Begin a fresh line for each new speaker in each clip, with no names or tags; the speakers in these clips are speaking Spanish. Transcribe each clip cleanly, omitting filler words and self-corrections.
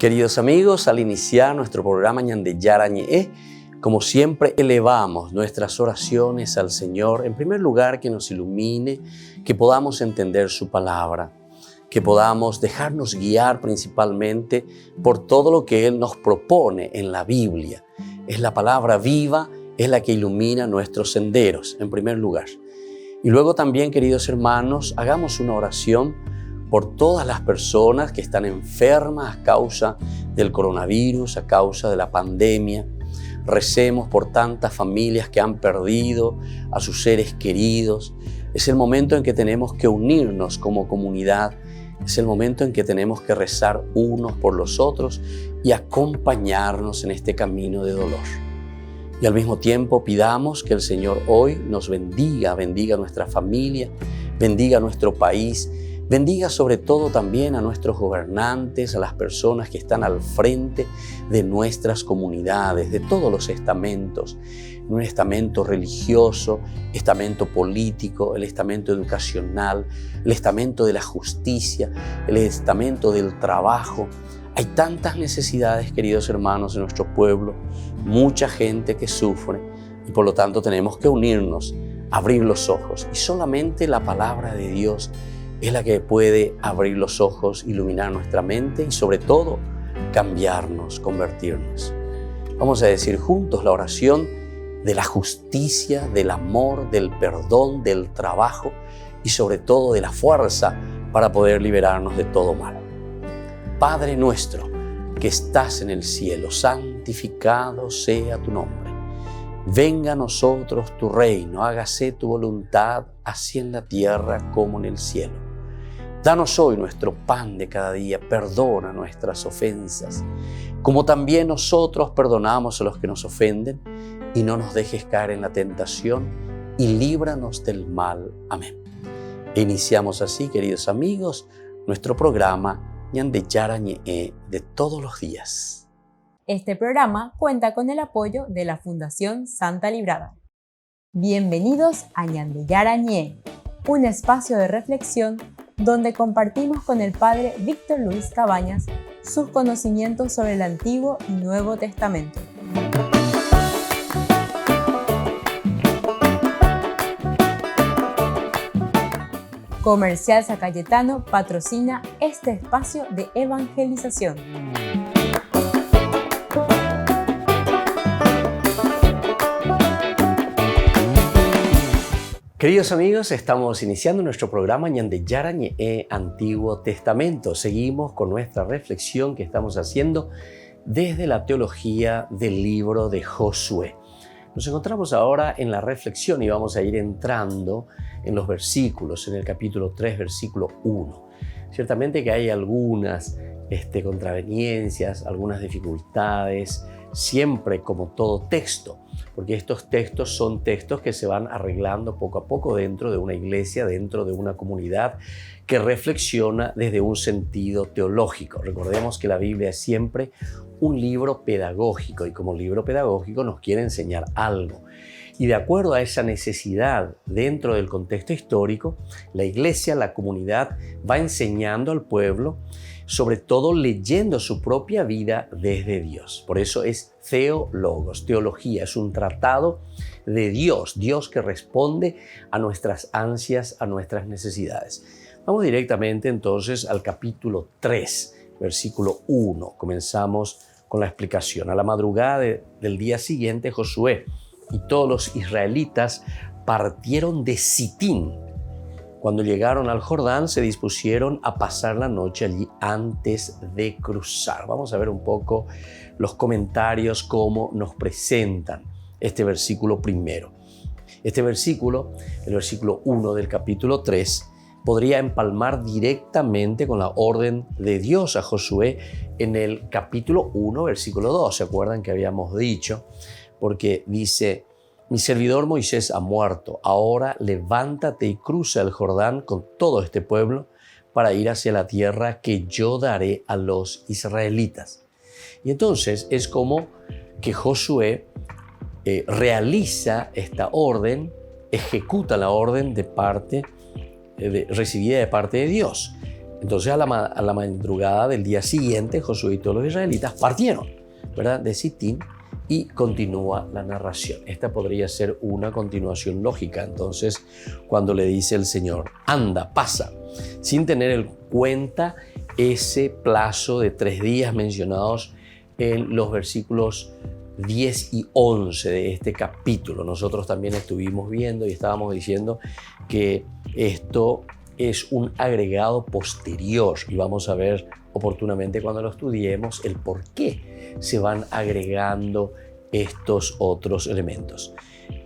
Queridos amigos, al iniciar nuestro programa Ñande Yarañe, como siempre elevamos nuestras oraciones al Señor, en primer lugar que nos ilumine, que podamos entender su palabra, que podamos dejarnos guiar principalmente por todo lo que Él nos propone en la Biblia. Es la palabra viva, es la que ilumina nuestros senderos, en primer lugar. Y luego también, queridos hermanos, hagamos una oración por todas las personas que están enfermas a causa del coronavirus, a causa de la pandemia. Recemos por tantas familias que han perdido a sus seres queridos. Es el momento en que tenemos que unirnos como comunidad. Es el momento en que tenemos que rezar unos por los otros y acompañarnos en este camino de dolor. Y al mismo tiempo pidamos que el Señor hoy nos bendiga nuestra familia, bendiga nuestro país, bendiga sobre todo también a nuestros gobernantes, a las personas que están al frente de nuestras comunidades, de todos los estamentos, un estamento religioso, estamento político, el estamento educacional, el estamento de la justicia, el estamento del trabajo. Hay tantas necesidades, queridos hermanos, en nuestro pueblo, mucha gente que sufre y por lo tanto tenemos que unirnos, abrir los ojos y solamente la palabra de Dios es la que puede abrir los ojos, iluminar nuestra mente y sobre todo cambiarnos, convertirnos. Vamos a decir juntos la oración de la justicia, del amor, del perdón, del trabajo y sobre todo de la fuerza para poder liberarnos de todo mal. Padre nuestro que estás en el cielo, santificado sea tu nombre. Venga a nosotros tu reino, hágase tu voluntad, así en la tierra como en el cielo. Danos hoy nuestro pan de cada día, perdona nuestras ofensas, como también nosotros perdonamos a los que nos ofenden, y no nos dejes caer en la tentación, y líbranos del mal. Amén. E iniciamos así, queridos amigos, nuestro programa Ñande Yarañe de todos los días.
Este programa cuenta con el apoyo de la Fundación Santa Librada. Bienvenidos a Ñande Yarañe, un espacio de reflexión donde compartimos con el Padre Víctor Luis Cabañas sus conocimientos sobre el Antiguo y Nuevo Testamento. Comercial San Cayetano patrocina este espacio de evangelización.
Queridos amigos, estamos iniciando nuestro programa Ñande Yarañe Antiguo Testamento. Seguimos con nuestra reflexión que estamos haciendo desde la teología del libro de Josué. Nos encontramos ahora en la reflexión y vamos a ir entrando en los versículos, en el capítulo 3, versículo 1. Ciertamente que hay algunas contraveniencias, algunas dificultades, siempre como todo texto, porque estos textos son textos que se van arreglando poco a poco dentro de una iglesia, dentro de una comunidad que reflexiona desde un sentido teológico. Recordemos que la Biblia es siempre un libro pedagógico y como libro pedagógico nos quiere enseñar algo. Y de acuerdo a esa necesidad dentro del contexto histórico, la iglesia, la comunidad va enseñando al pueblo, sobre todo leyendo su propia vida desde Dios. Por eso es Theologos, teología, es un tratado de Dios, Dios que responde a nuestras ansias, a nuestras necesidades. Vamos directamente entonces al capítulo 3, versículo 1. Comenzamos con la explicación. A la madrugada del día siguiente, Josué y todos los israelitas partieron de Sitín. Cuando llegaron al Jordán, se dispusieron a pasar la noche allí antes de cruzar. Vamos a ver un poco los comentarios, cómo nos presentan este versículo primero. Este versículo, el versículo 1 del capítulo 3, podría empalmar directamente con la orden de Dios a Josué en el capítulo 1, versículo 2. ¿Se acuerdan que habíamos dicho? Porque dice: mi servidor Moisés ha muerto, ahora levántate y cruza el Jordán con todo este pueblo para ir hacia la tierra que yo daré a los israelitas. Y entonces es como que Josué realiza esta orden, ejecuta la orden recibida de parte de Dios. Entonces a la madrugada del día siguiente, Josué y todos los israelitas partieron, ¿verdad?, de Sitín, y continúa la narración. Esta podría ser una continuación lógica. Entonces, cuando le dice el Señor, anda, pasa, sin tener en cuenta ese plazo de 3 días mencionados en los versículos 10 y 11 de este capítulo. Nosotros también estuvimos viendo y estábamos diciendo que esto es un agregado posterior y vamos a ver oportunamente cuando lo estudiemos el por qué se van agregando estos otros elementos.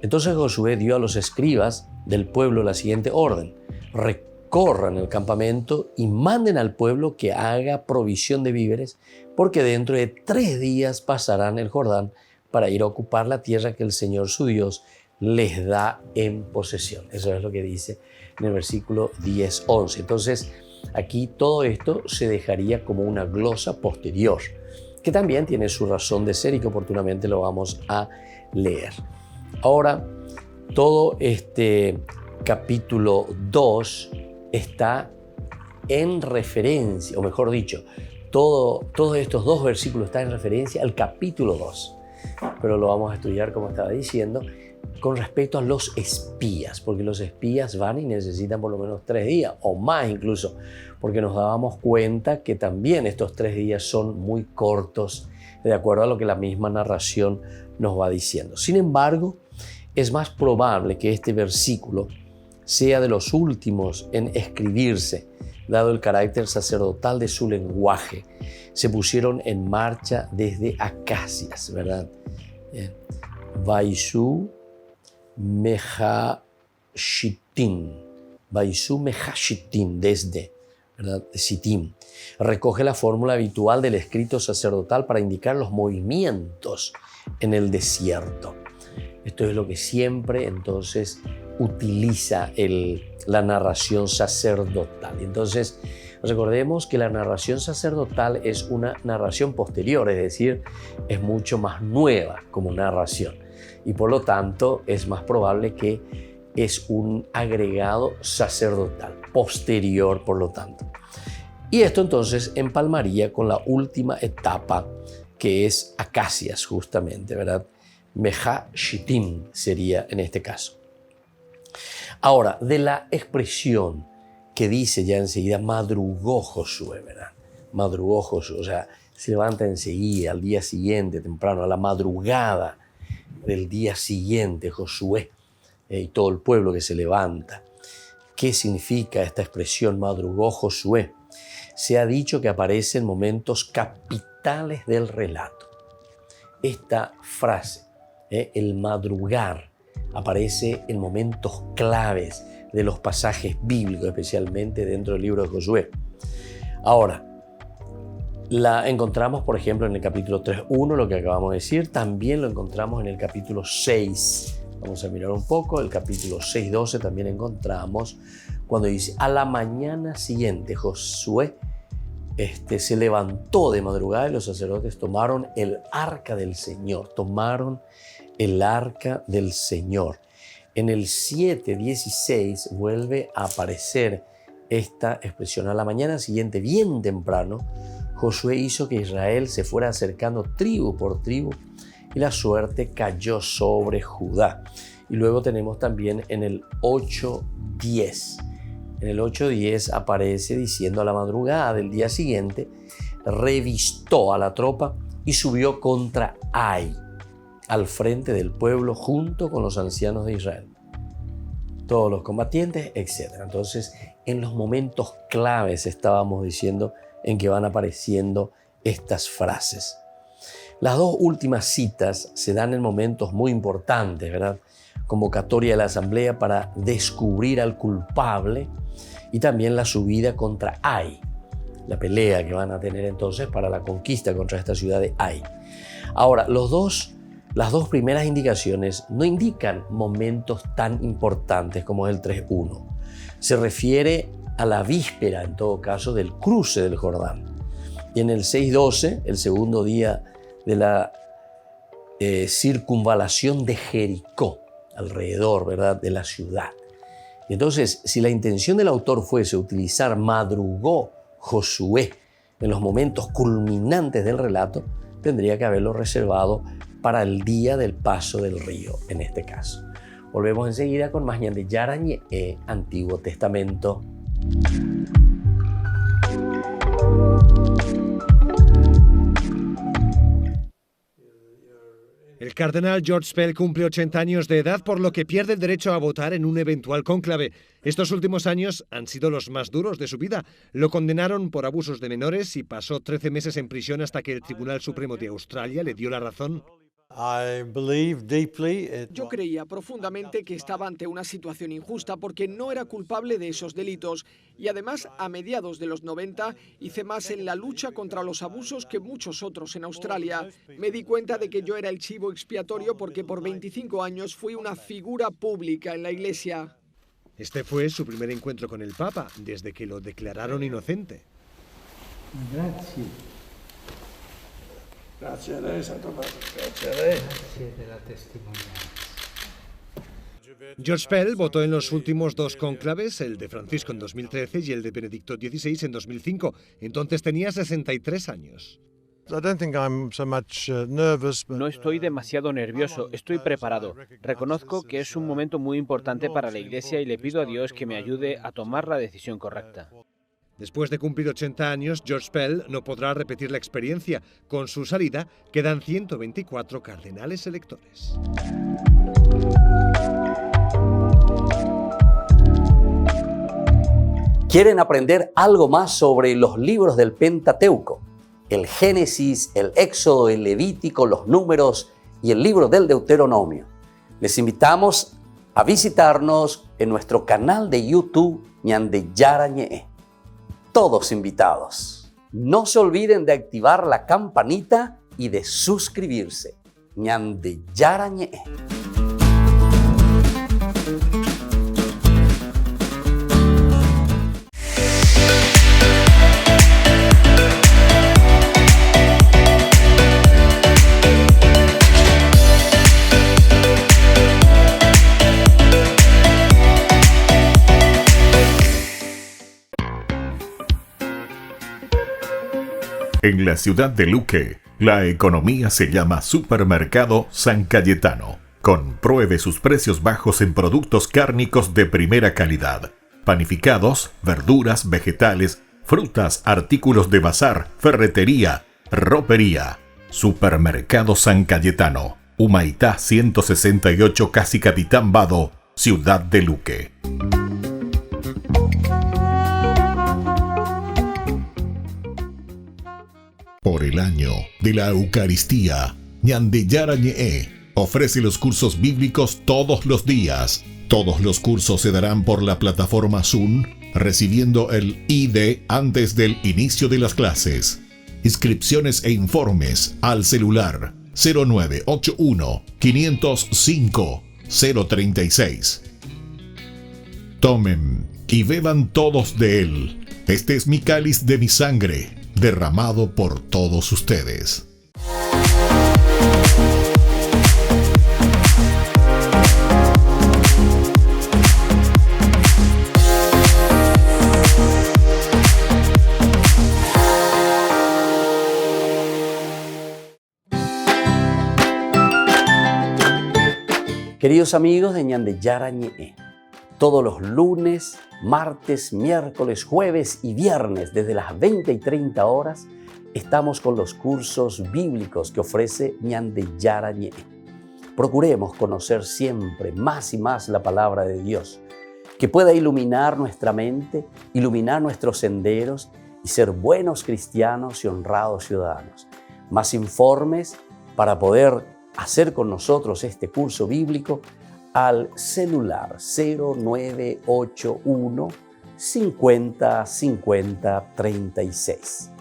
Entonces Josué dio a los escribas del pueblo la siguiente orden: recorran el campamento y manden al pueblo que haga provisión de víveres, porque dentro de 3 días pasarán el Jordán para ir a ocupar la tierra que el Señor su Dios les da en posesión. Eso es lo que dice en el versículo 10-11. Entonces, aquí todo esto se dejaría como una glosa posterior, que también tiene su razón de ser y que oportunamente lo vamos a leer. Ahora, todo este capítulo 2 está en referencia, o mejor dicho, todos estos 2 versículos están en referencia al capítulo 2, pero lo vamos a estudiar, como estaba diciendo, con respecto a los espías, porque los espías van y necesitan por lo menos 3 días o más incluso, porque nos dábamos cuenta que también estos 3 días son muy cortos, de acuerdo a lo que la misma narración nos va diciendo. Sin embargo, es más probable que este versículo sea de los últimos en escribirse, dado el carácter sacerdotal de su lenguaje. Se pusieron en marcha desde Acacias, ¿verdad? Vaisú Mejashitim, desde, ¿verdad?, de Sitim. Recoge la fórmula habitual del escrito sacerdotal para indicar los movimientos en el desierto. Esto es lo que siempre entonces utiliza la narración sacerdotal. Entonces, recordemos que la narración sacerdotal es una narración posterior, es decir, es mucho más nueva como narración. Y por lo tanto es más probable que es un agregado sacerdotal, posterior por lo tanto. Y esto entonces empalmaría con la última etapa, que es Acacias justamente, ¿verdad? Mejashitim sería en este caso. Ahora, de la expresión que dice ya enseguida, madrugó Josué, ¿verdad? Madrugó Josué, o sea, se levanta enseguida, al día siguiente, temprano, a la madrugada del día siguiente, Josué y todo el pueblo que se levanta. ¿Qué significa esta expresión, madrugó Josué? Se ha dicho que aparece en momentos capitales del relato. Esta frase, el madrugar, aparece en momentos claves de los pasajes bíblicos, especialmente dentro del libro de Josué. Ahora, la encontramos, por ejemplo, en el capítulo 3.1, lo que acabamos de decir. También lo encontramos en el capítulo 6. Vamos a mirar un poco. El capítulo 6.12 también encontramos cuando dice: a la mañana siguiente Josué se levantó de madrugada y los sacerdotes tomaron el arca del Señor. Tomaron el arca del Señor. En el 7.16 vuelve a aparecer esta expresión. A la mañana siguiente, bien temprano, Josué hizo que Israel se fuera acercando tribu por tribu y la suerte cayó sobre Judá. Y luego tenemos también en el 8.10. En el 8.10 aparece diciendo: a la madrugada del día siguiente revistó a la tropa y subió contra Ai, al frente del pueblo junto con los ancianos de Israel, todos los combatientes, etc. Entonces, en los momentos claves estábamos diciendo en que van apareciendo estas frases. Las 2 últimas citas se dan en momentos muy importantes, ¿verdad? Convocatoria de la asamblea para descubrir al culpable y también la subida contra Ai, la pelea que van a tener entonces para la conquista contra esta ciudad de Ai. Ahora, las dos primeras indicaciones no indican momentos tan importantes como es el 3.1. Se refiere a la víspera, en todo caso, del cruce del Jordán. Y en el 6.12, el segundo día de la circunvalación de Jericó, alrededor, ¿verdad?, de la ciudad. Y entonces, si la intención del autor fuese utilizar madrugó Josué, en los momentos culminantes del relato, tendría que haberlo reservado para el día del paso del río, en este caso. Volvemos enseguida con más Ñande Yarañe, Antiguo Testamento.
El cardenal George Pell cumple 80 años de edad, por lo que pierde el derecho a votar en un eventual cónclave. Estos últimos años han sido los más duros de su vida. Lo condenaron por abusos de menores y pasó 13 meses en prisión hasta que el Tribunal Supremo de Australia le dio la razón.
Yo creía profundamente que estaba ante una situación injusta porque no era culpable de esos delitos y además a mediados de los 90 hice más en la lucha contra los abusos que muchos otros en Australia. Me di cuenta de que yo era el chivo expiatorio porque por 25 años fui una figura pública en la Iglesia.
Este fue su primer encuentro con el Papa desde que lo declararon inocente.
Grazie.
Grazie a lei, Santo Padre. Grazie a lei.
Grazie della testimonianza.
George Pell votó en los últimos dos cónclaves, el de Francisco en 2013 y el de Benedicto XVI en 2005. Entonces tenía 63 años.
No estoy demasiado nervioso, estoy preparado. Reconozco que es un momento muy importante para la Iglesia y le pido a Dios que me ayude a tomar la decisión correcta.
Después de cumplir 80 años, George Pell no podrá repetir la experiencia. Con su salida, quedan 124 cardenales electores.
¿Quieren aprender algo más sobre los libros del Pentateuco? El Génesis, el Éxodo, el Levítico, los Números y el libro del Deuteronomio. Les invitamos a visitarnos en nuestro canal de YouTube Ñande Yarañe. Todos invitados. No se olviden de activar la campanita y de suscribirse. Ñande Yarañe.
En la ciudad de Luque, la economía se llama Supermercado San Cayetano. Compruebe sus precios bajos en productos cárnicos de primera calidad. Panificados, verduras, vegetales, frutas, artículos de bazar, ferretería, ropería. Supermercado San Cayetano, Humaitá 168, Casi Capitán Vado, ciudad de Luque. Por el año de la Eucaristía, Ñande Yarañe ofrece los cursos bíblicos todos los días. Todos los cursos se darán por la plataforma Zoom, recibiendo el ID antes del inicio de las clases. Inscripciones e informes al celular 0981 505 036. Tomen y beban todos de él. Este es mi cáliz de mi sangre, derramado por todos ustedes.
Queridos amigos de Ñande Yarañe, todos los lunes, martes, miércoles, jueves y viernes desde las 20 y 30 horas estamos con los cursos bíblicos que ofrece Ñande Yarañe. Procuremos conocer siempre más y más la palabra de Dios, que pueda iluminar nuestra mente, iluminar nuestros senderos y ser buenos cristianos y honrados ciudadanos. Más informes para poder hacer con nosotros este curso bíblico al celular 0981 50 50 36.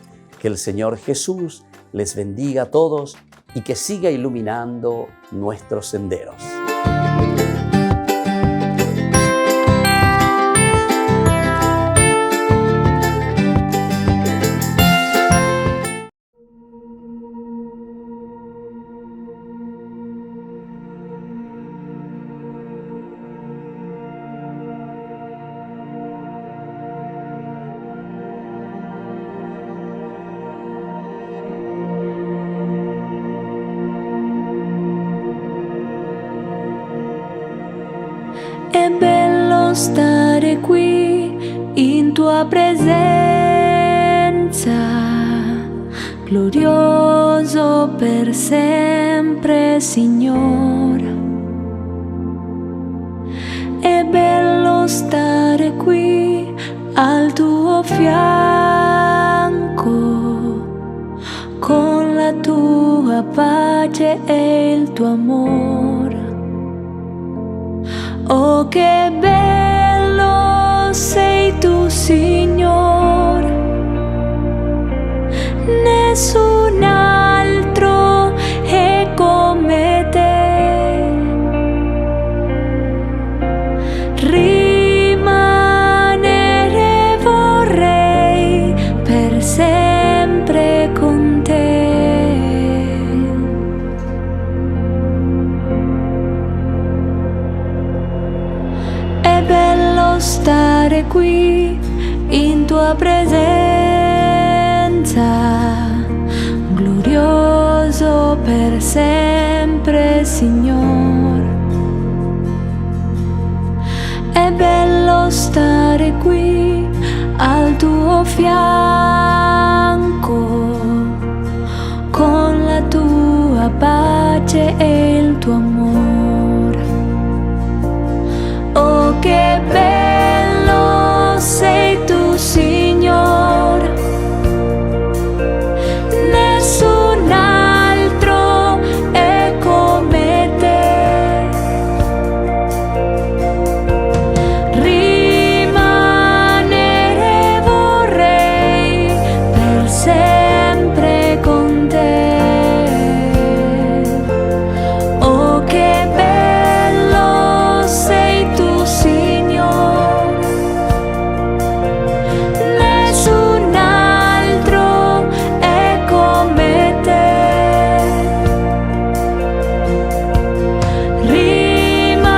Que el Señor Jesús les bendiga a todos y que siga iluminando nuestros senderos.
È bello stare qui in tua presenza, glorioso per sempre, Signore. È bello stare qui al tuo fianco, con la tua pace e il tuo amore. Oh, che bello sei tu, Signore. Nessun altro è come te. Rimanere vorrei per sempre con te. È bello stare qui in tua presenza, glorioso per sempre, Signore. È bello stare qui al tuo fianco, con la tua pace e il tuo amore. Oh, che bello sei tu, Signore. Nessun altro è come te. Rimanere vorrei per sempre con te. Oh, che bello sei tu, Signore. Nessun altro è come te. Rimanere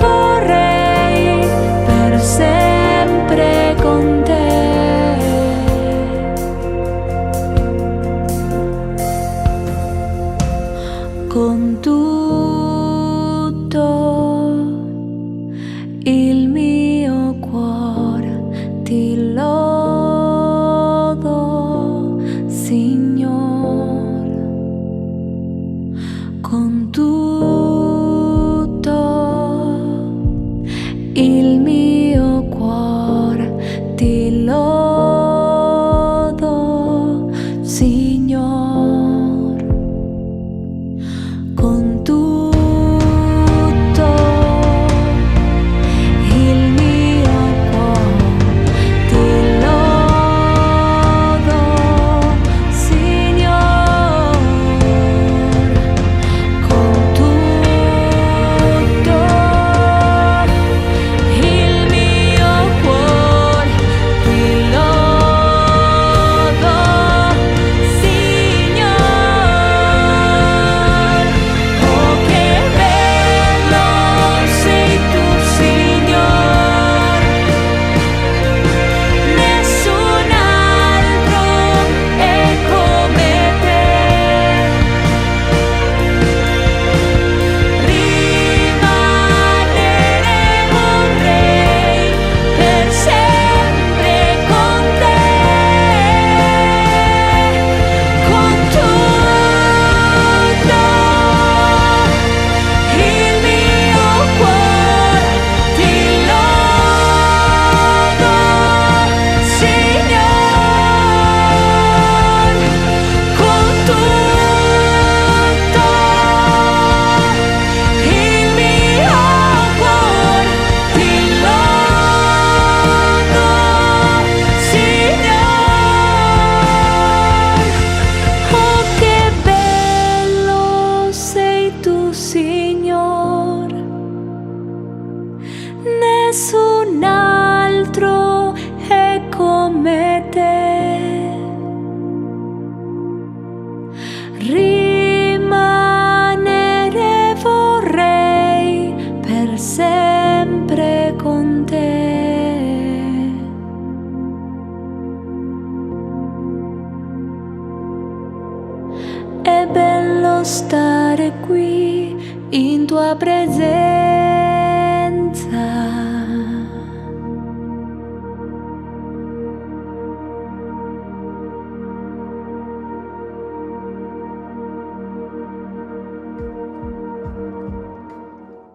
vorrei per sempre con te. Con tutto il mio cuore ti lodo, Signore. Con tutto il mio cuore ti lodo, Signore. Con tutto il mio cuore ti lodo, Signore. Con tutto il mio cuore ti lodo, Signore. Oh, che bello sei tu, Signore. Nessun altro è come te. Rimanere vorrei per sempre con te. Con tutto il mio cuore ti lodo, Signore. Con tutto il mio cuore ti lodo, Signore. Oh, che bello sei tu, Signore. Nessun altro è come te. Rimanere vorrei per sempre con te. È bello stare qui in tua presenza,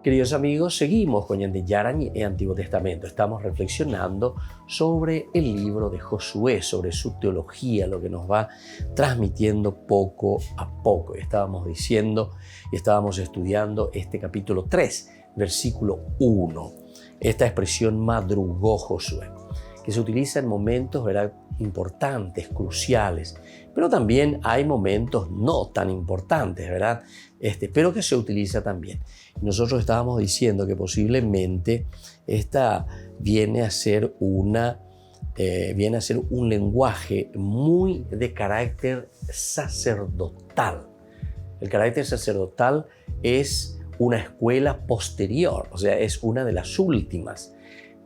Queridos amigos, seguimos con Ñande Yarañe y Antiguo Testamento. Estamos reflexionando sobre el libro de Josué, sobre su teología, lo que nos va transmitiendo poco a poco. Estábamos diciendo y estábamos estudiando este capítulo 3, versículo 1. Esta expresión madrugó Josué, que se utiliza en momentos, ¿verdad?, importantes, cruciales, pero también hay momentos no tan importantes, ¿verdad?, pero que se utiliza también. Nosotros estábamos diciendo que posiblemente esta viene a ser un lenguaje muy de carácter sacerdotal. El carácter sacerdotal es una escuela posterior, o sea, es una de las últimas,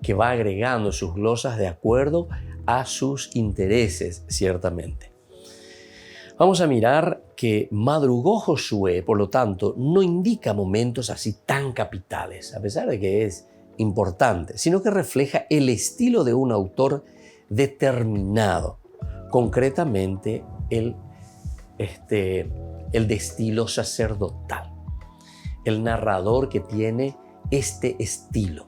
que va agregando sus glosas de acuerdo a sus intereses, ciertamente. Vamos a mirar que madrugó Josué, por lo tanto, no indica momentos así tan capitales, a pesar de que es importante, sino que refleja el estilo de un autor determinado, concretamente el de estilo sacerdotal, el narrador que tiene este estilo.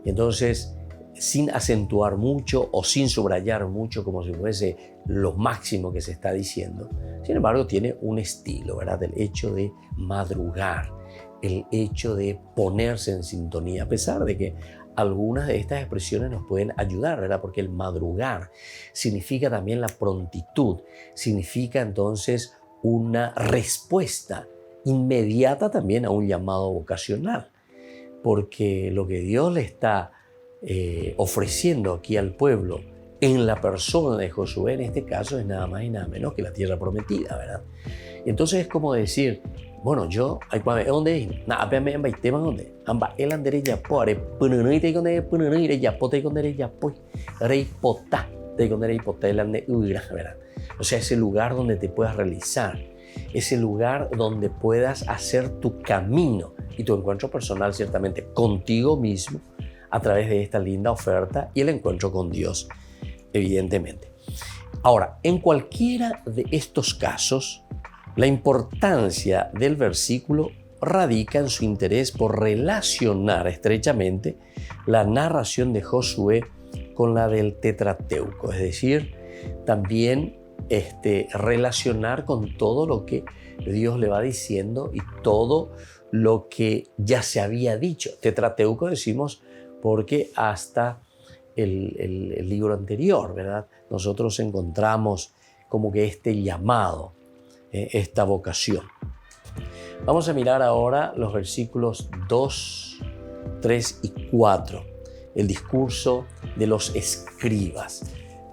Entonces, sin acentuar mucho o sin subrayar mucho como si fuese lo máximo que se está diciendo. Sin embargo, tiene un estilo, ¿verdad? El hecho de madrugar, el hecho de ponerse en sintonía, a pesar de que algunas de estas expresiones nos pueden ayudar, ¿verdad? Porque el madrugar significa también la prontitud, significa entonces una respuesta inmediata también a un llamado vocacional, porque lo que Dios le está ofreciendo aquí al pueblo en la persona de Josué, en este caso, es nada más y nada menos que la tierra prometida, ¿verdad? Entonces es como decir, bueno, yo, ¿dónde? ¿Dónde? Amba el andere ya pore, pununite con de pununite ya pote con de ya poi, rey potá, de con de potá el ande uira, ¿verdad? O sea, ese lugar donde te puedas realizar, ese lugar donde puedas hacer tu camino y tu encuentro personal, ciertamente, contigo mismo, a través de esta linda oferta y el encuentro con Dios, evidentemente. Ahora, en cualquiera de estos casos, la importancia del versículo radica en su interés por relacionar estrechamente la narración de Josué con la del Tetrateuco, es decir, también relacionar con todo lo que Dios le va diciendo y todo lo que ya se había dicho. Tetrateuco decimos porque hasta el libro anterior, ¿verdad?, nosotros encontramos como que este llamado, esta vocación. Vamos a mirar ahora los versículos 2, 3 y 4, el discurso de los escribas.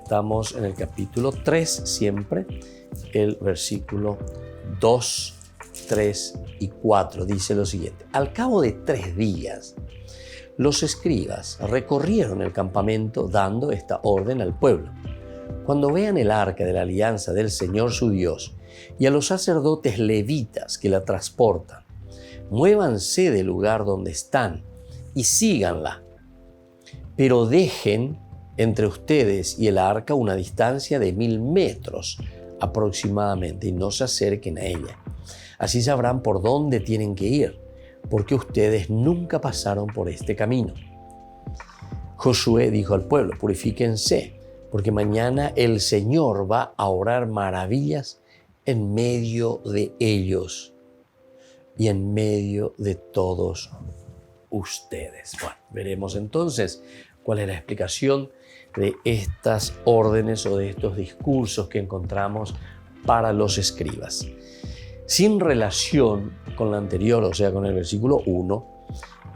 Estamos en el capítulo 3 siempre, el versículo 2, 3 y 4. Dice lo siguiente: al cabo de 3 días, los escribas recorrieron el campamento dando esta orden al pueblo. Cuando vean el arca de la alianza del Señor su Dios y a los sacerdotes levitas que la transportan, muévanse del lugar donde están y síganla, pero dejen entre ustedes y el arca una distancia de 1000 metros aproximadamente y no se acerquen a ella. Así sabrán por dónde tienen que ir, porque ustedes nunca pasaron por este camino. Josué dijo al pueblo: purifíquense, porque mañana el Señor va a obrar maravillas en medio de ellos y en medio de todos ustedes. Bueno, veremos entonces cuál es la explicación de estas órdenes o de estos discursos que encontramos para los escribas. Sin relación con la anterior, o sea, con el versículo 1,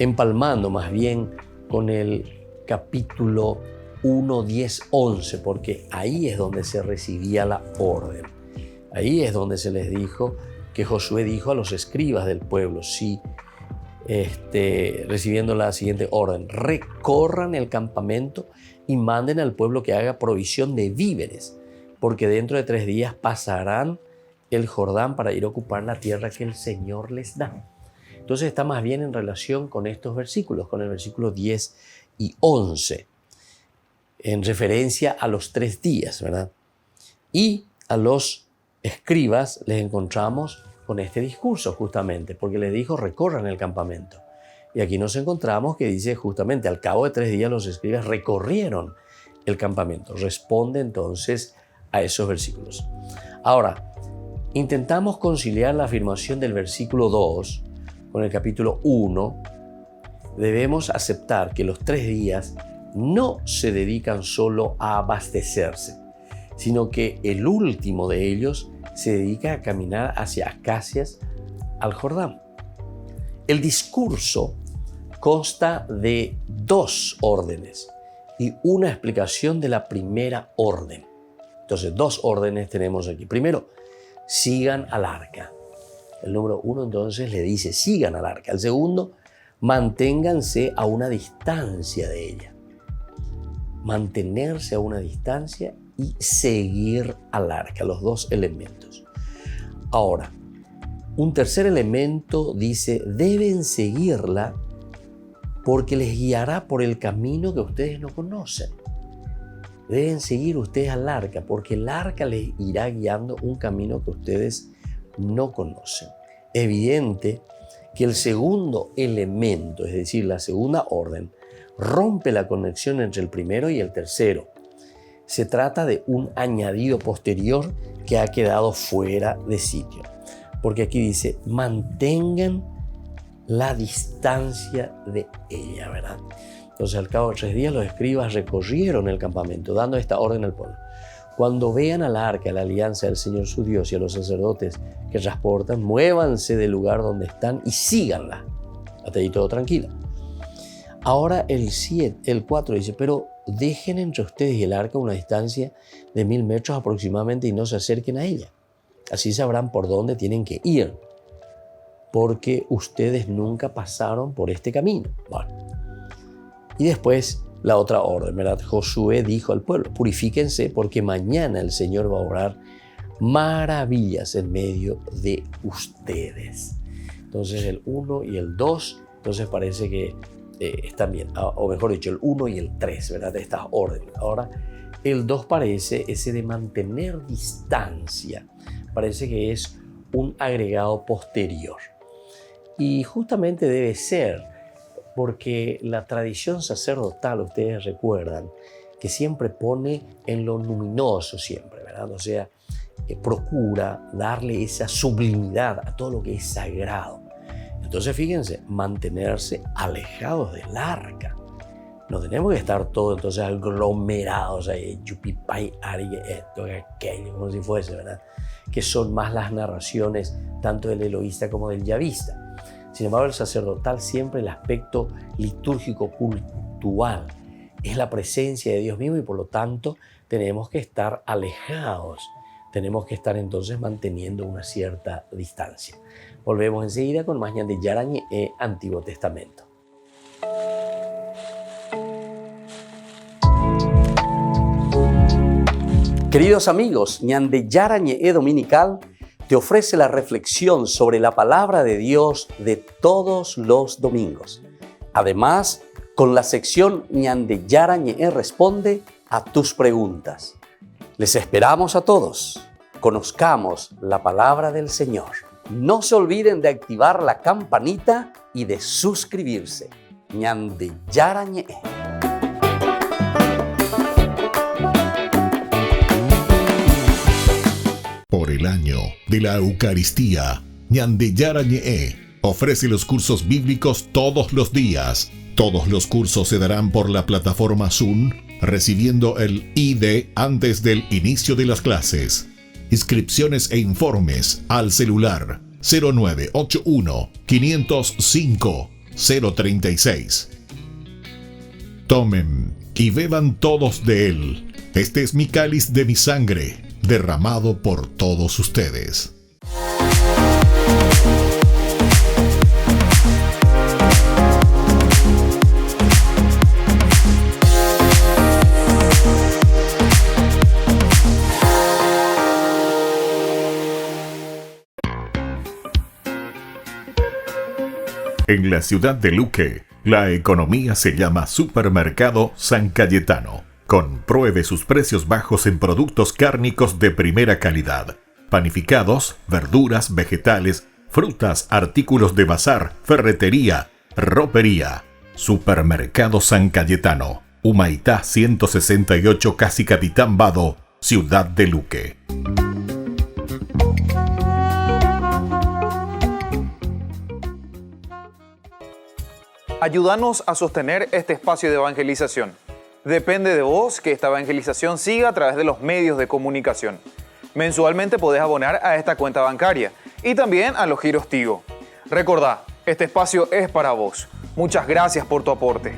empalmando más bien con el capítulo 1, 10, 11, porque ahí es donde se recibía la orden. Ahí es donde se les dijo que Josué dijo a los escribas del pueblo, sí, recibiendo la siguiente orden: recorran el campamento y manden al pueblo que haga provisión de víveres, porque dentro de 3 días pasarán el Jordán para ir a ocupar la tierra que el Señor les da. Entonces está más bien en relación con estos versículos, con el versículo 10 y 11, en referencia a los 3 días, ¿verdad? Y a los escribas les encontramos con este discurso justamente, porque les dijo: recorran el campamento Y aquí nos encontramos que dice justamente, al cabo de 3 días los escribas recorrieron el campamento. Responde entonces a esos versículos. Ahora, intentamos conciliar la afirmación del versículo 2 con el capítulo 1. Debemos aceptar que los 3 días no se dedican solo a abastecerse, sino que el último de ellos se dedica a caminar hacia Acacias al Jordán. El discurso consta de 2 órdenes y una explicación de la primera orden. Entonces, 2 órdenes tenemos aquí. Primero, sigan al arca. El número 1 entonces le dice, sigan al arca. El segundo, manténganse a una distancia de ella. Mantenerse a una distancia y seguir al arca, los 2 elementos. Ahora, un tercer elemento dice, deben seguirla porque les guiará por el camino que ustedes no conocen. Deben seguir ustedes al arca porque el arca les irá guiando un camino que ustedes no conocen. Evidente que el segundo elemento, es decir, la segunda orden, rompe la conexión entre el primero y el tercero. Se trata de un añadido posterior que ha quedado fuera de sitio. Porque aquí dice, mantengan la distancia de ella, ¿verdad? Entonces, al cabo de 3 días, los escribas recorrieron el campamento, dando esta orden al pueblo. Cuando vean al arca, la alianza del Señor su Dios y a los sacerdotes que transportan, muévanse del lugar donde están y síganla. Hasta ahí todo tranquilo. Ahora el 4 dice, pero dejen entre ustedes y el arca una distancia de 1000 metros aproximadamente y no se acerquen a ella. Así sabrán por dónde tienen que ir, porque ustedes nunca pasaron por este camino. Bueno. Y después la otra orden, ¿verdad? Josué dijo al pueblo, purifíquense porque mañana el Señor va a obrar maravillas en medio de ustedes. Entonces el 1 y el 2, entonces parece que están bien, o mejor dicho, el 1 y el 3, ¿verdad? De estas órdenes. Ahora, el 2 parece ese de mantener distancia. Parece que es un agregado posterior. Y justamente debe ser, porque la tradición sacerdotal, ustedes recuerdan, que siempre pone en lo luminoso siempre, ¿verdad? O sea, procura darle esa sublimidad a todo lo que es sagrado. Entonces, fíjense, mantenerse alejados del arca. No tenemos que estar todos entonces aglomerados ahí, yupipay, arigue, esto, aquello, como si fuese, ¿verdad? Que son más las narraciones tanto del eloísta como del yavista. Sin embargo, el sacerdotal siempre el aspecto litúrgico cultural es la presencia de Dios mismo y por lo tanto tenemos que estar alejados. Tenemos que estar entonces manteniendo una cierta distancia. Volvemos enseguida con más Ñande Yarañe e Antiguo Testamento. Queridos amigos, Ñande Yarañe e Dominical te ofrece la reflexión sobre la palabra de Dios de todos los domingos. Además, con la sección Ñande Yarañe e Responde a tus preguntas. Les esperamos a todos. Conozcamos la palabra del Señor. No se olviden de activar la campanita y de suscribirse. Ñande Yarañe e.
Por el año de la Eucaristía, Ñande Yarañe ofrece los cursos bíblicos todos los días. Todos los cursos se darán por la plataforma Zoom, recibiendo el ID antes del inicio de las clases. Inscripciones e informes al celular 0981 505 036. Tomen y beban todos de él. Este es mi cáliz de mi sangre, derramado por todos ustedes. En la ciudad de Luque, la economía se llama Supermercado San Cayetano. Compruebe sus precios bajos en productos cárnicos de primera calidad. Panificados, verduras, vegetales, frutas, artículos de bazar, ferretería, Ropería, Supermercado San Cayetano, Humaitá 168, casi Capitán Vado, Ciudad de Luque.
Ayúdanos a sostener este espacio de evangelización. Depende de vos que esta evangelización siga a través de los medios de comunicación. Mensualmente podés abonar a esta cuenta bancaria y también a los giros Tigo. Recordá, este espacio es para vos. Muchas gracias por tu aporte.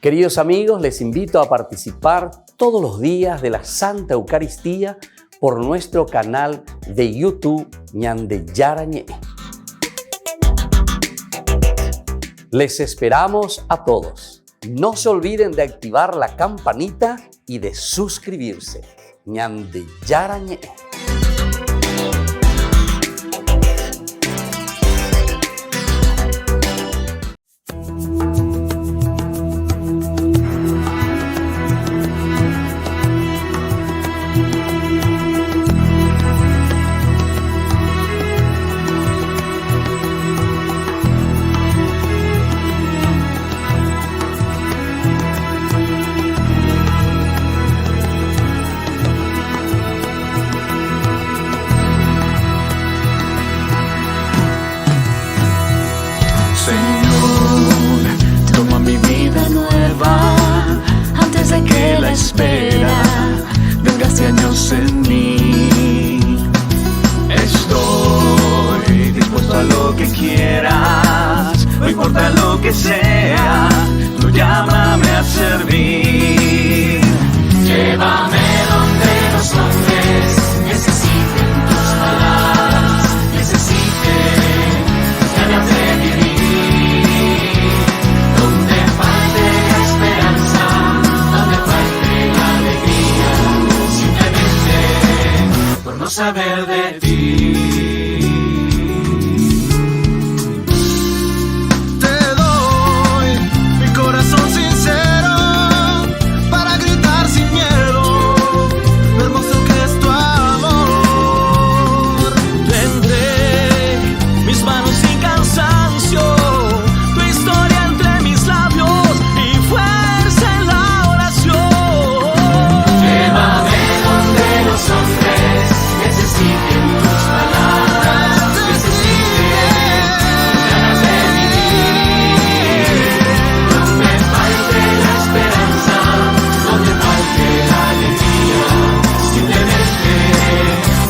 Queridos amigos, les invito a participar todos los días de la Santa Eucaristía por nuestro canal de YouTube Ñande Yarañé. Les esperamos a todos. No se olviden de activar la campanita y de suscribirse. Ñande Yarañé.
Espera de 11 años en mí. Estoy dispuesto a lo que quieras, no importa lo que sea, tú llámame a servir. Llévame donde los hombres necesiten tus palabras, necesiten ganas de vivir. Donde falte la esperanza, donde falte la alegría, simplemente por no saber de ti. Te doy mi corazón sincero para gritar sin miedo lo hermoso que es tu amor. Tendré mis manos sin cansancio, tu historia entre mis labios y fuerza en la oración. Llévame donde los hombres necesiten tus palabras, necesiten ganas de vivir. Donde falte la esperanza, donde falte la alegría, simplemente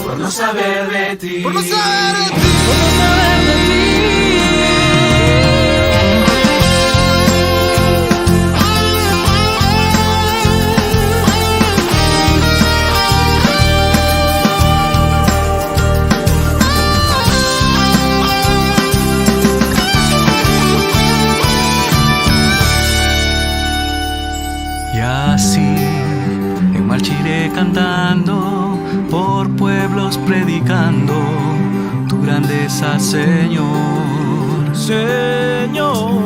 por no saber de ti. Por no saber de ti. Por no saber de ti. Y así en marcha iré cantando, por pueblos predicando tu grandeza, Señor. Señor,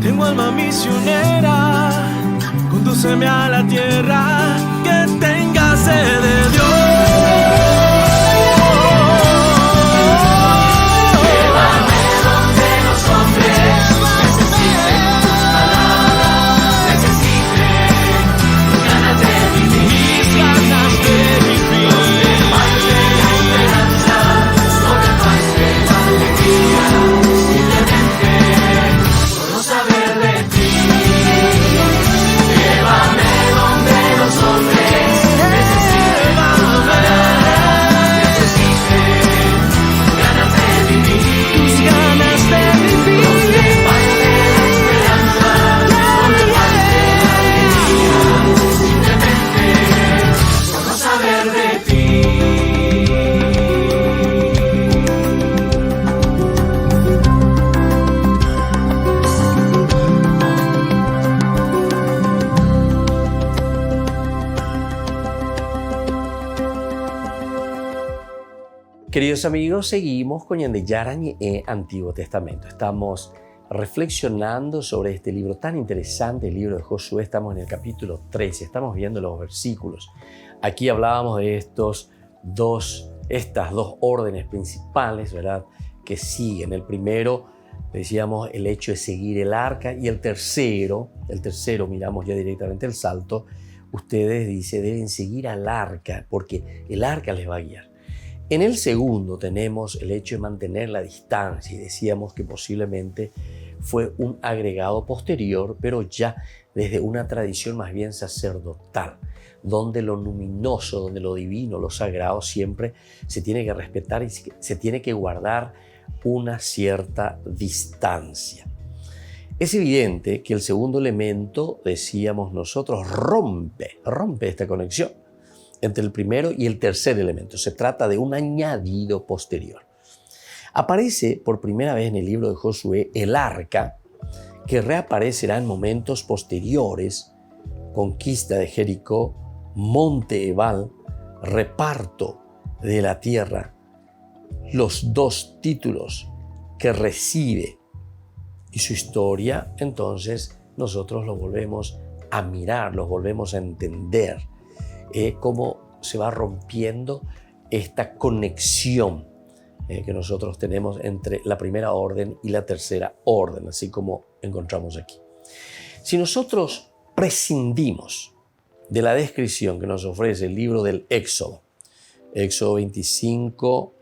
tengo alma misionera, condúceme a la tierra que tenga sed de Dios. Llévame donde los hombres necesiten tus palabras, necesiten ganas de vivir, mis ganas de vivir. Donde falte la esperanza, donde falte la alegría, simplemente por no saber de ti. Llévame donde los hombres
Queridos amigos, seguimos con Ñande Yarañe Antiguo Testamento. Estamos reflexionando sobre este libro tan interesante, el libro de Josué. Estamos en el capítulo 13, estamos viendo los versículos. Aquí hablábamos de estas dos órdenes principales, ¿verdad?, que siguen. El primero, decíamos, el hecho de seguir el arca, y el tercero, miramos ya directamente el salto. Ustedes, dice, deben seguir al arca, porque el arca les va a guiar. En el segundo tenemos el hecho de mantener la distancia, y decíamos que posiblemente fue un agregado posterior, pero ya desde una tradición más bien sacerdotal, donde lo luminoso, donde lo divino, lo sagrado siempre se tiene que respetar y se tiene que guardar una cierta distancia. Es evidente que el segundo elemento, decíamos nosotros, rompe esta conexión entre el primero y el tercer elemento. Se trata de un añadido posterior. Aparece por primera vez en el libro de Josué el arca, que reaparecerá en momentos posteriores: conquista de Jericó, monte Ebal, reparto de la tierra, los dos títulos que recibe y su historia. Entonces nosotros lo volvemos a mirar, lo volvemos a entender. Cómo se va rompiendo esta conexión que nosotros tenemos entre la primera orden y la tercera orden, así como encontramos aquí. Si nosotros prescindimos de la descripción que nos ofrece el libro del Éxodo 25,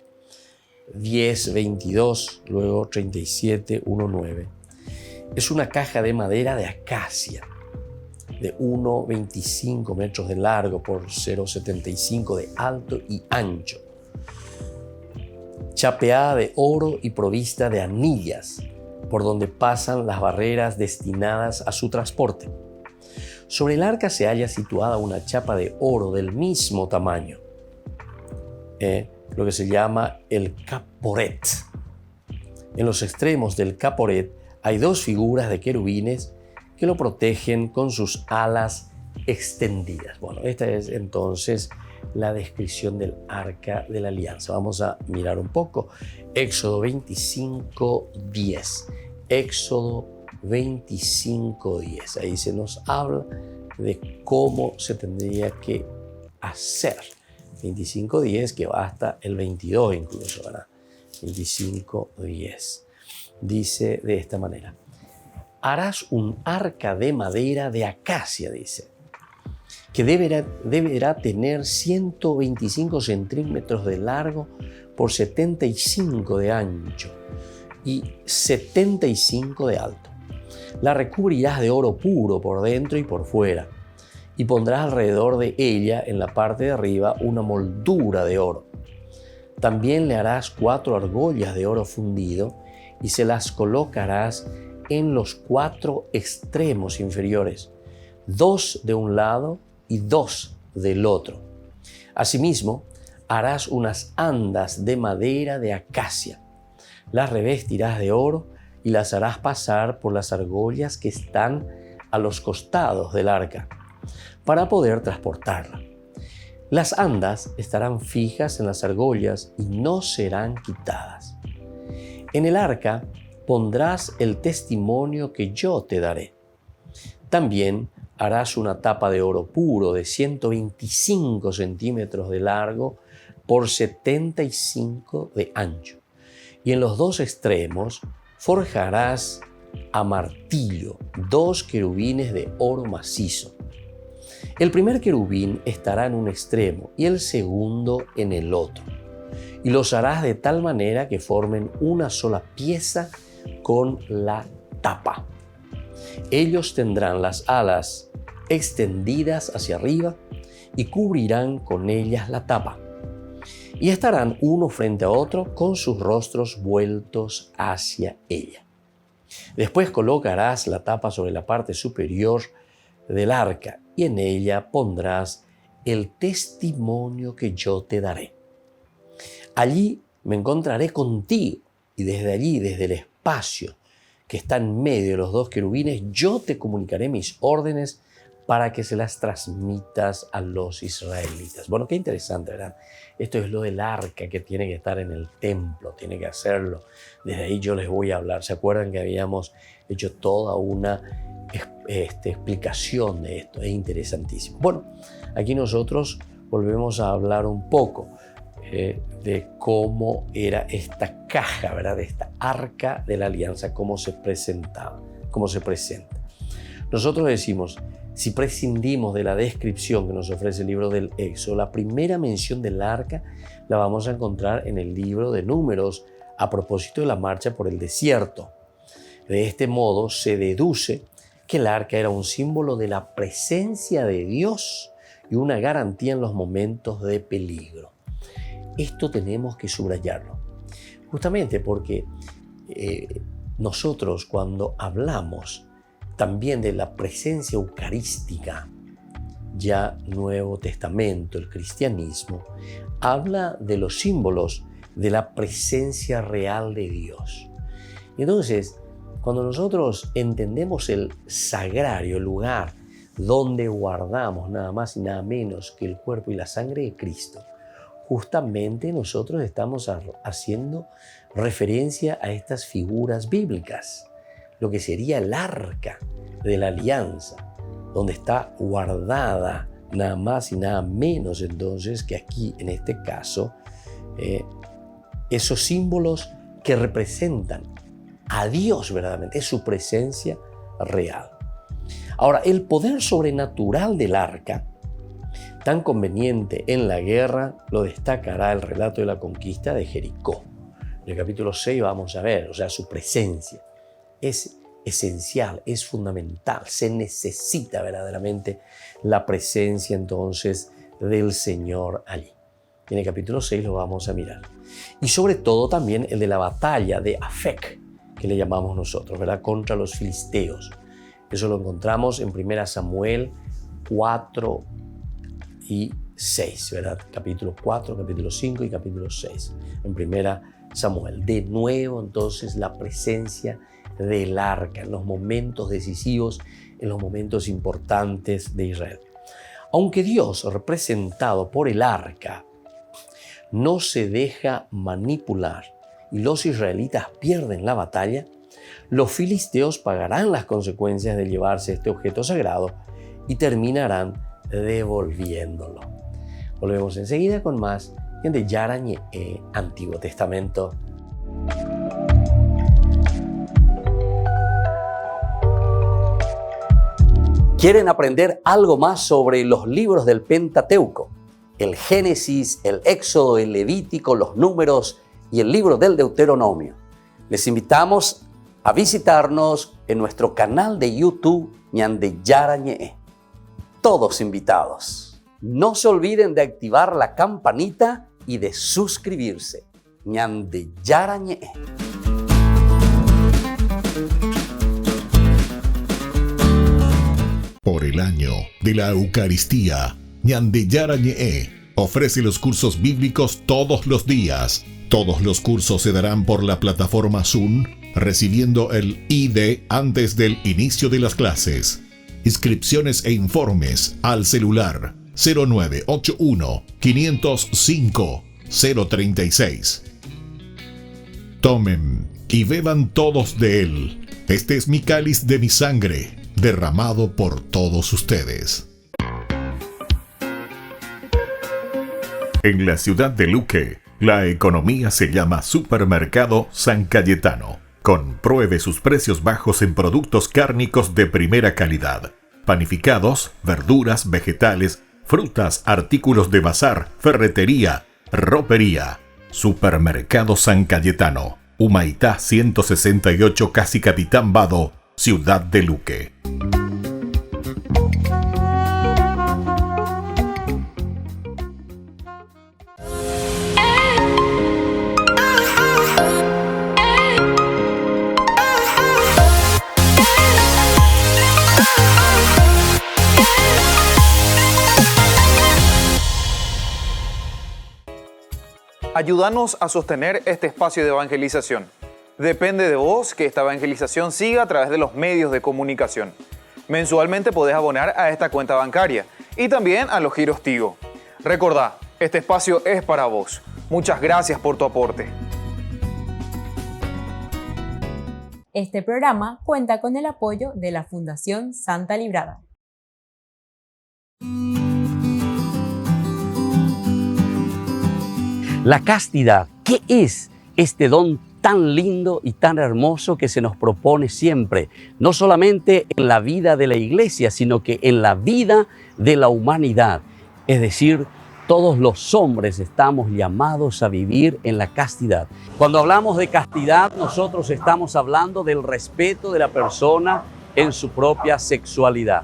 10, 22, luego 37, 1, 9, es una caja de madera de acacia, de 1,25 metros de largo por 0,75 de alto y ancho, chapeada de oro y provista de anillas, por donde pasan las barreras destinadas a su transporte. Sobre el arca se halla situada una chapa de oro del mismo tamaño, lo que se llama el caporet. En los extremos del caporet hay dos figuras de querubines que lo protegen con sus alas extendidas. Bueno, esta es entonces la descripción del arca de la alianza. Vamos a mirar un poco. Éxodo 25, 10. Éxodo 25, 10. Ahí se nos habla de cómo se tendría que hacer. 25, 10, que va hasta el 22 incluso, ¿verdad? 25, 10. Dice de esta manera: harás un arca de madera de acacia, dice, que deberá tener 125 centímetros de largo por 75 de ancho y 75 de alto. La recubrirás de oro puro por dentro y por fuera, y pondrás alrededor de ella, en la parte de arriba, una moldura de oro. También le harás 4 argollas de oro fundido y se las colocarás en los 4 extremos inferiores, 2 de un lado y 2 del otro. Asimismo, harás unas andas de madera de acacia. Las revestirás de oro y las harás pasar por las argollas que están a los costados del arca, para poder transportarla. Las andas estarán fijas en las argollas y no serán quitadas. En el arca pondrás el testimonio que yo te daré. También harás una tapa de oro puro de 125 centímetros de largo por 75 de ancho. Y en los 2 extremos forjarás a martillo 2 querubines de oro macizo. El primer querubín estará en un extremo y el segundo en el otro. Y los harás de tal manera que formen una sola pieza con la tapa. Ellos tendrán las alas extendidas hacia arriba y cubrirán con ellas la tapa. Y estarán uno frente a otro con sus rostros vueltos hacia ella. Después colocarás la tapa sobre la parte superior del arca y en ella pondrás el testimonio que yo te daré. Allí me encontraré contigo y desde allí, desde el espacio que está en medio de los 2 querubines, yo te comunicaré mis órdenes para que se las transmitas a los israelitas. Bueno, qué interesante, ¿verdad? Esto es lo del arca que tiene que estar en el templo, tiene que hacerlo. Desde ahí yo les voy a hablar. ¿Se acuerdan que habíamos hecho toda una explicación de esto? Es interesantísimo. Bueno, aquí nosotros volvemos a hablar un poco de cómo era esta caja, ¿verdad? De esta arca de la alianza, cómo se presentaba, cómo se presenta. Nosotros decimos, si prescindimos de la descripción que nos ofrece el libro del Éxodo, la primera mención del arca la vamos a encontrar en el libro de Números a propósito de la marcha por el desierto. De este modo se deduce que el arca era un símbolo de la presencia de Dios y una garantía en los momentos de peligro. Esto tenemos que subrayarlo, justamente porque nosotros cuando hablamos también de la presencia eucarística, ya Nuevo Testamento, el cristianismo, habla de los símbolos de la presencia real de Dios. Entonces, cuando nosotros entendemos el sagrario, el lugar donde guardamos nada más y nada menos que el cuerpo y la sangre de Cristo, justamente nosotros estamos haciendo referencia a estas figuras bíblicas, lo que sería el arca de la alianza, donde está guardada nada más y nada menos entonces que aquí, en este caso, esos símbolos que representan a Dios verdaderamente, es su presencia real. Ahora, el poder sobrenatural del arca, tan conveniente en la guerra, lo destacará el relato de la conquista de Jericó. En el capítulo 6 vamos a ver, o sea, su presencia es esencial, es fundamental, se necesita verdaderamente la presencia entonces del Señor allí. En el capítulo 6 lo vamos a mirar. Y sobre todo también el de la batalla de Afec, que le llamamos nosotros, ¿verdad? Contra los filisteos. Eso lo encontramos en 1 Samuel 4 y 6, ¿verdad? Capítulo 4, capítulo 5 y capítulo 6. En 1 Samuel. De nuevo entonces la presencia del arca en los momentos decisivos, en los momentos importantes de Israel. Aunque Dios, representado por el arca, no se deja manipular y los israelitas pierden la batalla, los filisteos pagarán las consecuencias de llevarse este objeto sagrado y terminarán devolviéndolo. Volvemos enseguida con más de Yarañé, Antiguo Testamento. ¿Quieren aprender algo más sobre los libros del Pentateuco? El Génesis, el Éxodo, el Levítico, los Números y el libro del Deuteronomio. Les invitamos a visitarnos en nuestro canal de YouTube Ñande Yarañé. Todos invitados. No se olviden de activar la campanita y de suscribirse. Ñande Yarañé.
Por el año de la Eucaristía, Ñande Yarañé ofrece los cursos bíblicos todos los días. Todos los cursos se darán por la plataforma Zoom, recibiendo el ID antes del inicio de las clases. Inscripciones e informes al celular 0981 505 036. Tomen y beban todos de él. Este es mi cáliz de mi sangre, derramado por todos ustedes. En la ciudad de Luque, la economía se llama Supermercado San Cayetano. Compruebe sus precios bajos en productos cárnicos de primera calidad. Panificados, verduras, vegetales, frutas, artículos de bazar, ferretería, ropería. Supermercado San Cayetano. Humaitá 168, Casi Capitán Vado, Ciudad de Luque.
Ayúdanos a sostener este espacio de evangelización. Depende de vos que esta evangelización siga a través de los medios de comunicación. Mensualmente podés abonar a esta cuenta bancaria y también a los giros Tigo. Recordá, este espacio es para vos. Muchas gracias por tu aporte.
Este programa cuenta con el apoyo de la Fundación Santa Librada.
La castidad, ¿qué es este don tan lindo y tan hermoso que se nos propone siempre? No solamente en la vida de la iglesia, sino que en la vida de la humanidad. Es decir, todos los hombres estamos llamados a vivir en la castidad. Cuando hablamos de castidad, nosotros estamos hablando del respeto de la persona en su propia sexualidad.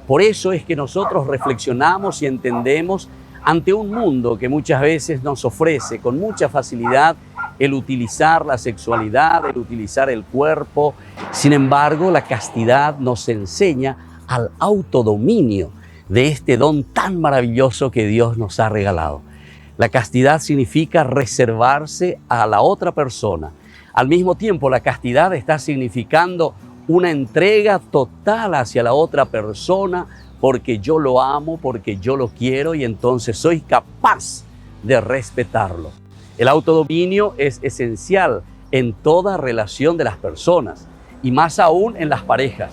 Por eso es que nosotros reflexionamos y entendemos ante un mundo que muchas veces nos ofrece con mucha facilidad el utilizar la sexualidad, el utilizar el cuerpo. Sin embargo, la castidad nos enseña al autodominio de este don tan maravilloso que Dios nos ha regalado. La castidad significa reservarse a la otra persona. Al mismo tiempo, la castidad está significando una entrega total hacia la otra persona, porque yo lo amo, porque yo lo quiero y entonces soy capaz de respetarlo. El autodominio es esencial en toda relación de las personas y más aún en las parejas.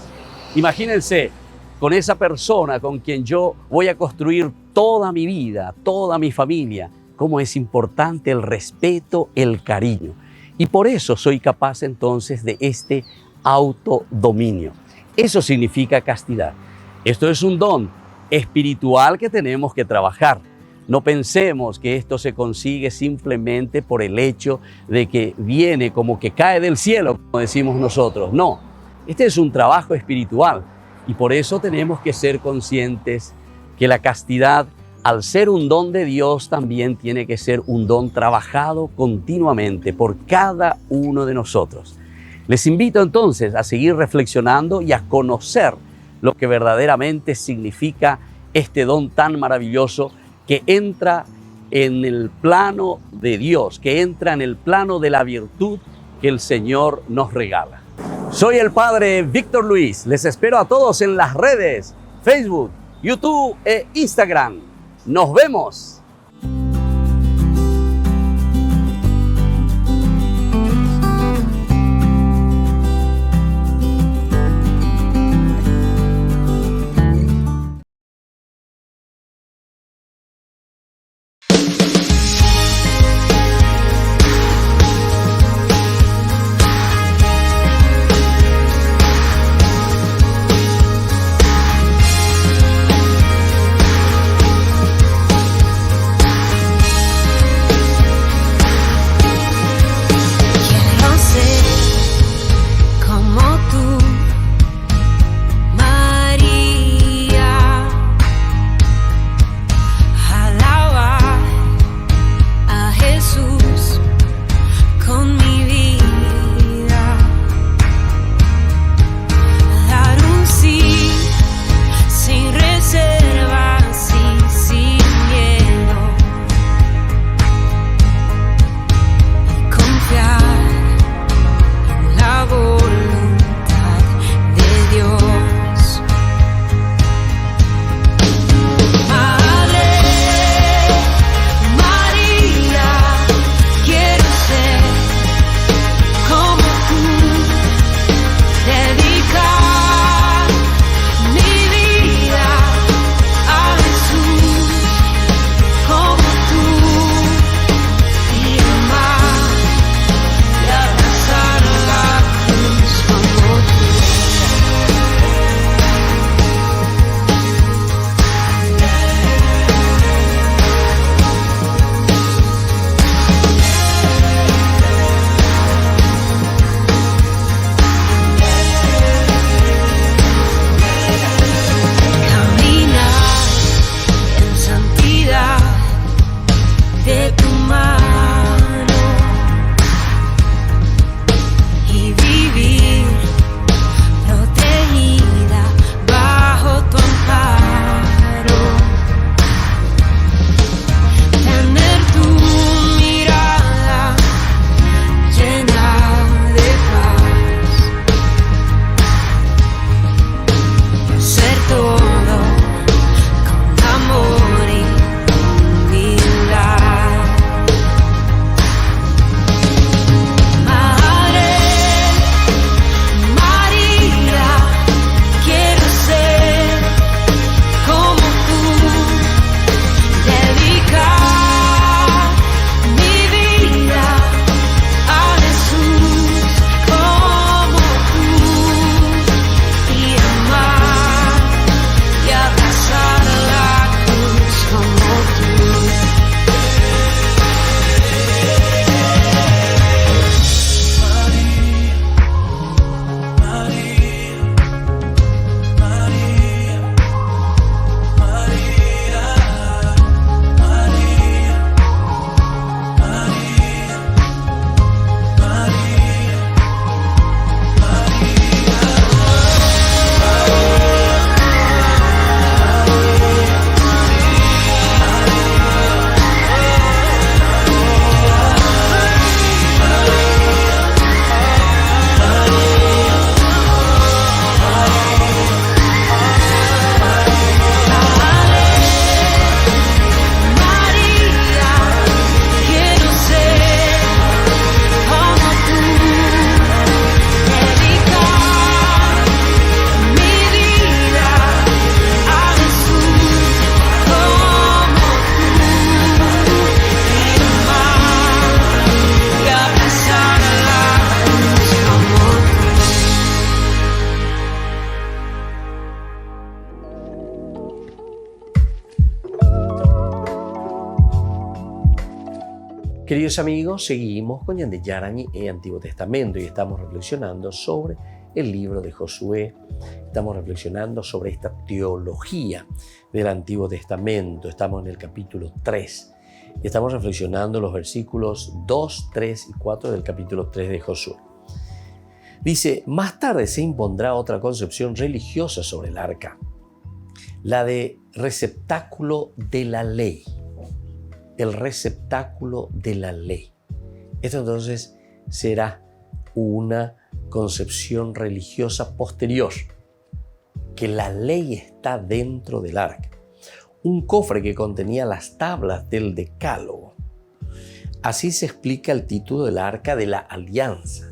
Imagínense con esa persona con quien yo voy a construir toda mi vida, toda mi familia, cómo es importante el respeto, el cariño. Y por eso soy capaz entonces de este autodominio. Eso significa castidad. Esto es un don espiritual que tenemos que trabajar. No pensemos que esto se consigue simplemente por el hecho de que viene como que cae del cielo, como decimos nosotros. No, este es un trabajo espiritual y por eso tenemos que ser conscientes que la castidad, al ser un don de Dios, también tiene que ser un don trabajado continuamente por cada uno de nosotros. Les invito entonces a seguir reflexionando y a conocer lo que verdaderamente significa este don tan maravilloso que entra en el plano de Dios, que entra en el plano de la virtud que el Señor nos regala. Soy el Padre Víctor Luis. Les espero a todos en las redes, Facebook, YouTube e Instagram. ¡Nos vemos! Queridos amigos, seguimos con Ñande Yarañe Antiguo Testamento y estamos reflexionando sobre el libro de Josué. Estamos reflexionando sobre esta teología del Antiguo Testamento. Estamos en el capítulo 3 y estamos reflexionando los versículos 2, 3 y 4 del capítulo 3 de Josué. Dice, más tarde se impondrá otra concepción religiosa sobre el arca, la de receptáculo de la ley. El receptáculo de la ley. Esto entonces será una concepción religiosa posterior, que la ley está dentro del arca. Un cofre que contenía las tablas del Decálogo. Así se explica el título del Arca de la Alianza.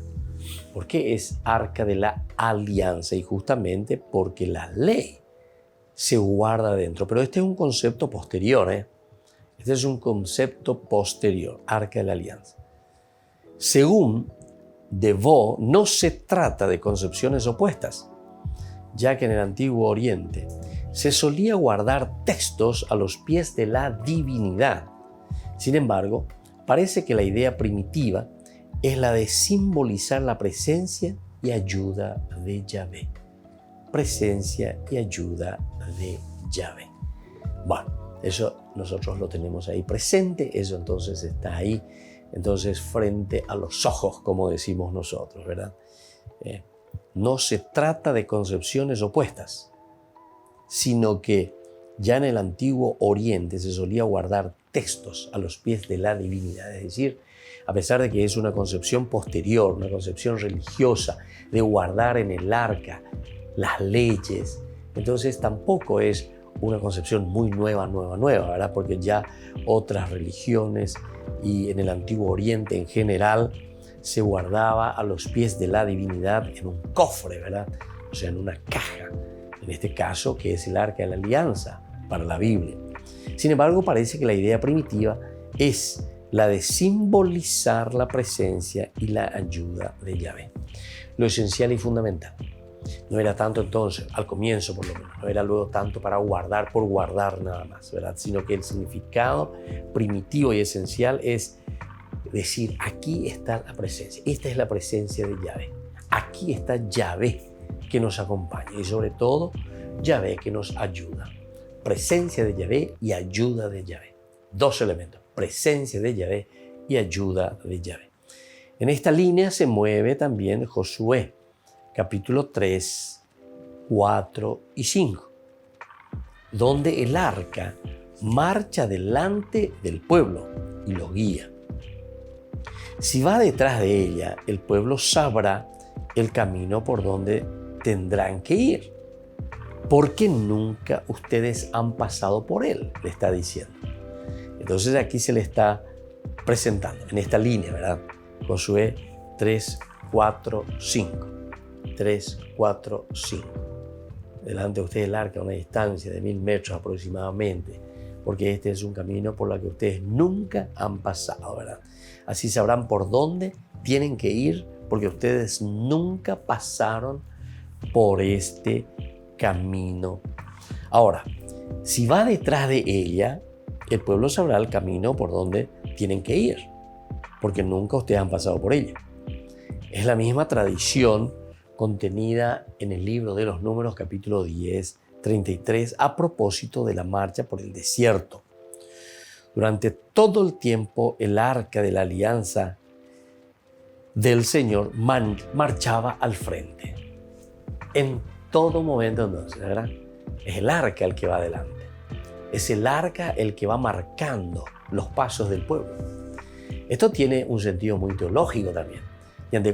¿Por qué es Arca de la Alianza? Y justamente porque la ley se guarda dentro. Pero este es un concepto posterior, Este es un concepto posterior, Arca de la Alianza. Según De Vaux, no se trata de concepciones opuestas, ya que en el Antiguo Oriente se solía guardar textos a los pies de la divinidad. Sin embargo, parece que la idea primitiva es la de simbolizar la presencia y ayuda de Yahvé. Presencia y ayuda de Yahvé. Bueno, eso nosotros lo tenemos ahí presente, eso entonces está ahí, entonces frente a los ojos, como decimos nosotros, ¿verdad? No se trata de concepciones opuestas, sino que ya en el Antiguo Oriente se solía guardar textos a los pies de la divinidad, es decir, a pesar de que es una concepción posterior, una concepción religiosa de guardar en el arca las leyes, entonces tampoco es una concepción muy nueva, ¿verdad? Porque ya otras religiones y en el Antiguo Oriente en general se guardaba a los pies de la divinidad en un cofre, ¿verdad? O sea, en una caja, en este caso que es el Arca de la Alianza para la Biblia. Sin embargo, parece que la idea primitiva es la de simbolizar la presencia y la ayuda de Yahvé. Lo esencial y fundamental. No era tanto entonces, al comienzo por lo menos, no era luego tanto para guardar por guardar nada más, ¿verdad? Sino que el significado primitivo y esencial es decir, aquí está la presencia, esta es la presencia de Yahvé. Aquí está Yahvé que nos acompaña y sobre todo Yahvé que nos ayuda. Presencia de Yahvé y ayuda de Yahvé. Dos elementos, presencia de Yahvé y ayuda de Yahvé. En esta línea se mueve también Josué, capítulo 3, 4 y 5, donde el arca marcha delante del pueblo y lo guía. Si va detrás de ella, el pueblo sabrá el camino por donde tendrán que ir, porque nunca ustedes han pasado por él, le está diciendo. Entonces aquí se le está presentando en esta línea, ¿verdad? Josué 3, 4, 5. 3, 4, 5. Delante de ustedes el arca a una distancia de 1000 metros aproximadamente, porque este es un camino por el que ustedes nunca han pasado, ¿verdad? Así sabrán por dónde tienen que ir, porque ustedes nunca pasaron por este camino. Ahora, si va detrás de ella, el pueblo sabrá el camino por donde tienen que ir, porque nunca ustedes han pasado por ella. Es la misma tradición contenida en el libro de los Números, capítulo 10, 33, a propósito de la marcha por el desierto. Durante todo el tiempo, el arca de la alianza del Señor marchaba al frente. En todo momento, entonces, ¿verdad? Es el arca el que va adelante. Es el arca el que va marcando los pasos del pueblo. Esto tiene un sentido muy teológico también. Y en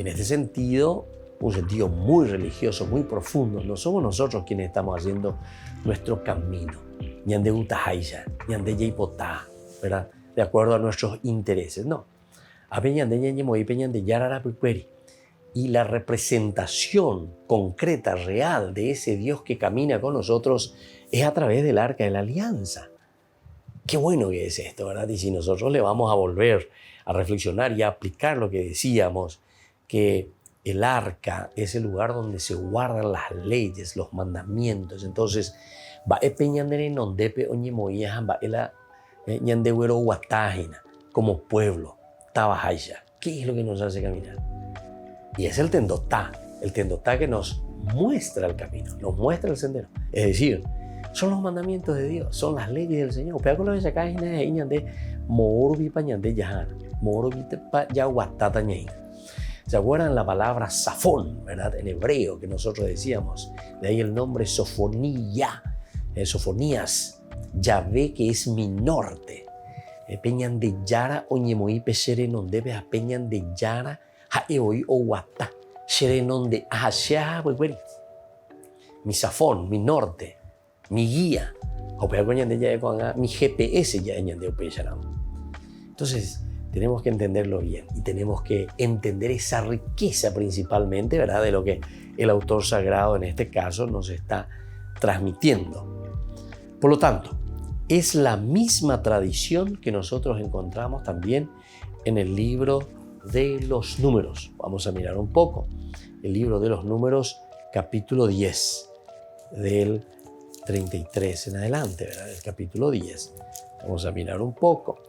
este sentido, un sentido muy religioso, muy profundo. No somos nosotros quienes estamos haciendo nuestro camino, ¿verdad? De acuerdo a nuestros intereses, no. Y la representación concreta, real de ese Dios que camina con nosotros es a través del Arca de la Alianza. Qué bueno que es esto, ¿verdad? Y si nosotros le vamos a volver a reflexionar y a aplicar lo que decíamos, que el arca es el lugar donde se guardan las leyes, los mandamientos. Entonces, va peñandere nondepe oñemoía va ela ñandewero guatágina como pueblo tabajaya. ¿Qué es lo que nos hace caminar? Y es el tendotá que nos muestra el camino, nos muestra el sendero. Es decir, son los mandamientos de Dios, son las leyes del Señor. Pero con la vez acá ñande moorbi pañande yahan, moorbi pa yaguatata ñeina. ¿Se acuerdan la palabra safón, verdad? En hebreo que nosotros decíamos. De ahí el nombre sofonía, sofonías. Yahvé que es mi norte. Peñan de yara oñemoí pesere non debe a peñan de yara haeoi o guata. Shere non de ahashia huehueri. Mi safón, mi norte, mi guía. Mi GPS ya de opeyarán. Entonces, tenemos que entenderlo bien y tenemos que entender esa riqueza principalmente, ¿verdad?, de lo que el autor sagrado en este caso nos está transmitiendo. Por lo tanto, es la misma tradición que nosotros encontramos también en el libro de los Números. Vamos a mirar un poco. El libro de los Números, capítulo 10, del 33 en adelante, ¿verdad? El capítulo 10. Vamos a mirar un poco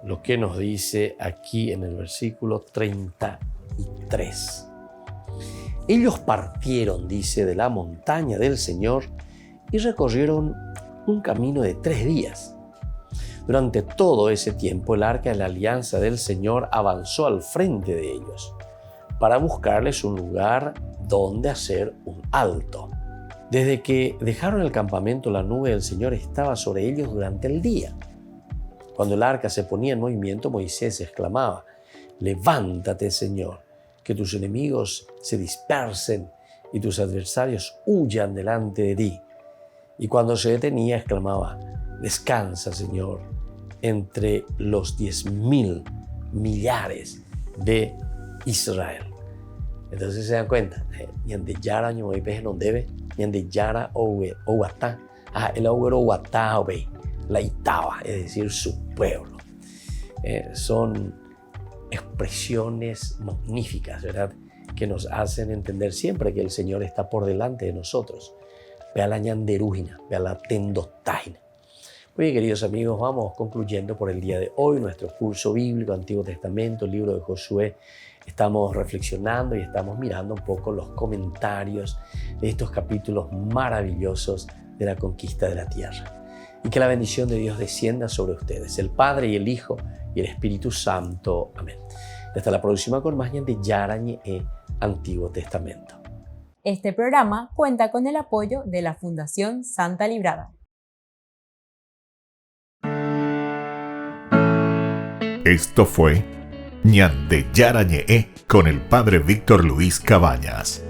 lo que nos dice aquí en el versículo 33. Ellos partieron, dice, de la montaña del Señor y recorrieron un camino de 3 días. Durante todo ese tiempo, el arca de la alianza del Señor avanzó al frente de ellos para buscarles un lugar donde hacer un alto. Desde que dejaron el campamento, la nube del Señor estaba sobre ellos durante el día. Cuando el arca se ponía en movimiento, Moisés exclamaba: «Levántate, Señor, que tus enemigos se dispersen y tus adversarios huyan delante de ti». Y cuando se detenía, exclamaba: «Descansa, Señor, entre los 10.000 millares de Israel». Entonces se dan cuenta, ñande yara ñomoy peje non debe, ñande yara oguatá, el auguro guatá obey, la itaba, es decir, su pueblo. Son expresiones magníficas, ¿verdad?, que nos hacen entender siempre que el Señor está por delante de nosotros. Vea la ñanderúgina, vea la tendotágina. Muy bien, queridos amigos, vamos concluyendo por el día de hoy nuestro curso bíblico, Antiguo Testamento, el libro de Josué. Estamos reflexionando y estamos mirando un poco los comentarios de estos capítulos maravillosos de la conquista de la tierra. Y que la bendición de Dios descienda sobre ustedes, el Padre y el Hijo y el Espíritu Santo. Amén. Hasta la próxima con más de Yarañe Antiguo Testamento.
Este programa cuenta con el apoyo de la Fundación Santa Librada.
Esto fue ñande Yarañe con el Padre Víctor Luis Cabañas.